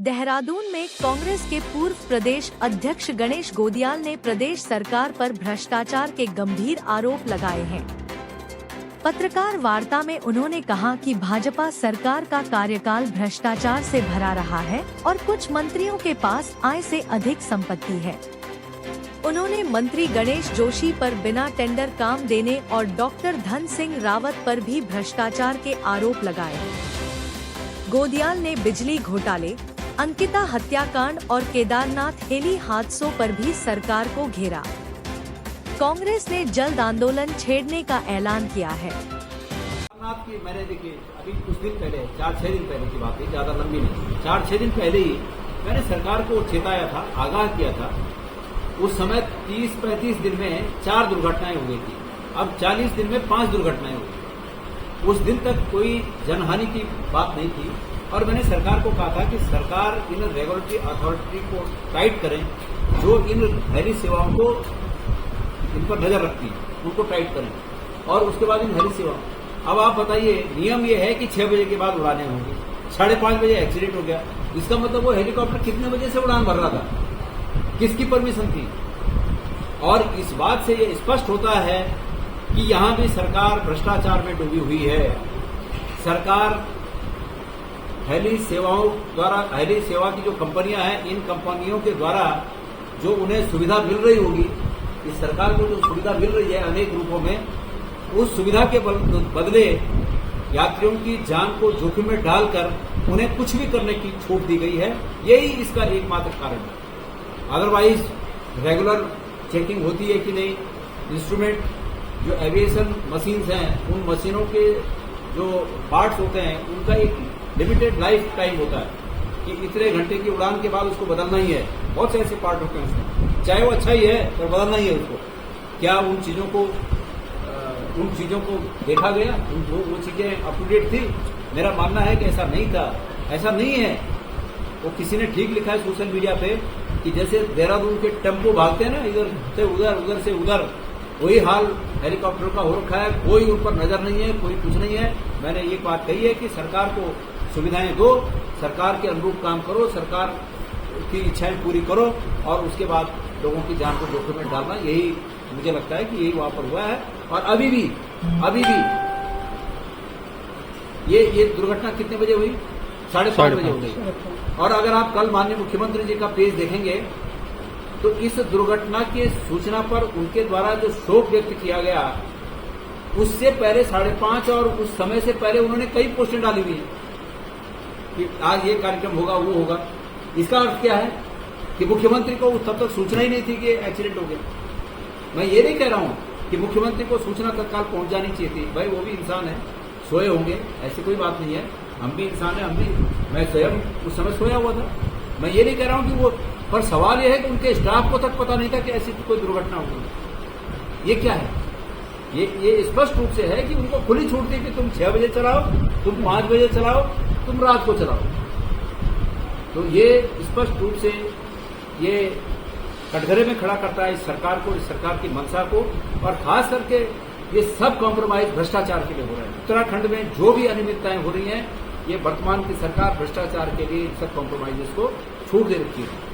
देहरादून में कांग्रेस के पूर्व प्रदेश अध्यक्ष गणेश गोदियाल ने प्रदेश सरकार पर भ्रष्टाचार के गंभीर आरोप लगाए हैं। पत्रकार वार्ता में उन्होंने कहा कि भाजपा सरकार का कार्यकाल भ्रष्टाचार से भरा रहा है और कुछ मंत्रियों के पास आय से अधिक संपत्ति है। उन्होंने मंत्री गणेश जोशी पर बिना टेंडर काम देने और डॉक्टर धन सिंह रावत पर भी भ्रष्टाचार के आरोप लगाए। गोदियाल ने बिजली घोटाले, अंकिता हत्याकांड और केदारनाथ हेली हादसों पर भी सरकार को घेरा। कांग्रेस ने जल्द आंदोलन छेड़ने का ऐलान किया है। की मैंने देखिए अभी कुछ दिन पहले 4-6 दिन पहले की बात है, ज्यादा लंबी नहीं, 4-6 दिन पहले ही मैंने सरकार को चेताया था, आगाह किया था। उस समय 30-35 दिन में 4 दुर्घटनाएं हो गई थी, अब 40 दिन में 5 दुर्घटनाएं हो गई। उस दिन तक कोई जनहानि की बात नहीं थी और मैंने सरकार को कहा था कि सरकार इन रेगुलेटरी अथॉरिटी को टाइट करें, जो इन हेली सेवाओं को इन पर नजर रखती है उनको टाइट करें और उसके बाद इन हेली सेवाओं। अब आप बताइए, नियम ये है कि 6 बजे के बाद उड़ानें होंगी, 5:30 बजे एक्सीडेंट हो गया, इसका मतलब वो हेलीकॉप्टर कितने बजे से उड़ान भर रहा था, किसकी परमिशन थी? और इस बात से ये स्पष्ट होता है कि यहां भी सरकार भ्रष्टाचार में डूबी हुई है। सरकार हेली सेवाओं द्वारा, हेली सेवा की जो कंपनियां हैं, इन कंपनियों के द्वारा जो उन्हें सुविधा मिल रही होगी, इस सरकार को जो सुविधा मिल रही है अनेक रूपों में, उस सुविधा के बदले यात्रियों की जान को जोखिम में डालकर उन्हें कुछ भी करने की छूट दी गई है। यही इसका एकमात्र कारण है। अदरवाइज रेगुलर चेकिंग होती है कि नहीं, इंस्ट्रूमेंट जो एविएशन मशीन्स हैं, उन मशीनों के जो पार्ट्स होते हैं उनका एक लिमिटेड लाइफ टाइम होता है कि इतने घंटे की उड़ान के बाद उसको बदलना ही है। बहुत से ऐसे पार्ट होते हैं उसमें, चाहे वो अच्छा ही है पर बदलना ही है उसको। क्या उन चीजों को देखा गया? वो चीजें अप टू डेट थी? मेरा मानना है कि ऐसा नहीं था, ऐसा नहीं है। वो किसी ने ठीक लिखा है सोशल मीडिया पे कि जैसे देहरादून के टेम्पो भागते हैं ना, इधर से उधर, उधर से उधर, वही हाल हेलीकॉप्टर का हो रखा है। कोई उन पर नजर नहीं है, कोई कुछ नहीं है। मैंने ये बात कही है कि सरकार को सुविधाएं दो, सरकार के अनुरूप काम करो, सरकार की इच्छाएं पूरी करो और उसके बाद लोगों की जान को जोखिम में डालना, यही मुझे लगता है कि यही वहां पर हुआ है। और अभी भी ये दुर्घटना कितने बजे हुई? 5:30 बजे हो गई। और अगर आप कल माननीय मुख्यमंत्री जी का पेज देखेंगे तो इस दुर्घटना की सूचना पर उनके द्वारा जो शोक व्यक्त किया गया, उससे पहले 5:30 और उस समय से पहले उन्होंने कई पोस्टें डाली हुई हैं कि आज ये कार्यक्रम होगा, वो होगा। इसका अर्थ क्या है कि मुख्यमंत्री को तब तक सूचना ही नहीं थी कि एक्सीडेंट हो गया। मैं ये नहीं कह रहा हूं कि मुख्यमंत्री को सूचना तत्काल पहुंच जानी चाहिए थी। भाई वो भी इंसान है, सोए होंगे, ऐसी कोई बात नहीं है। हम भी इंसान है, मैं स्वयं उस समय सोया हुआ था। मैं ये नहीं कह रहा हूं कि वो, पर सवाल यह है कि उनके स्टाफ को तक पता नहीं था कि ऐसी कोई दुर्घटना होगी। ये क्या है? ये स्पष्ट रूप से है कि उनको खुली छूट थी कि तुम 6 बजे चलाओ, तुम 5 बजे चलाओ, तुम रात को चलाओ। तो ये स्पष्ट रूप से ये कटघरे में खड़ा करता है इस सरकार को, इस सरकार की मंशा को। और खास करके ये सब कॉम्प्रोमाइज भ्रष्टाचार के लिए हो रहा है। उत्तराखंड में जो भी अनियमितताएं हो रही हैं, ये वर्तमान की सरकार भ्रष्टाचार के लिए सब कॉम्प्रोमाइजेस को छूट दे रखी है।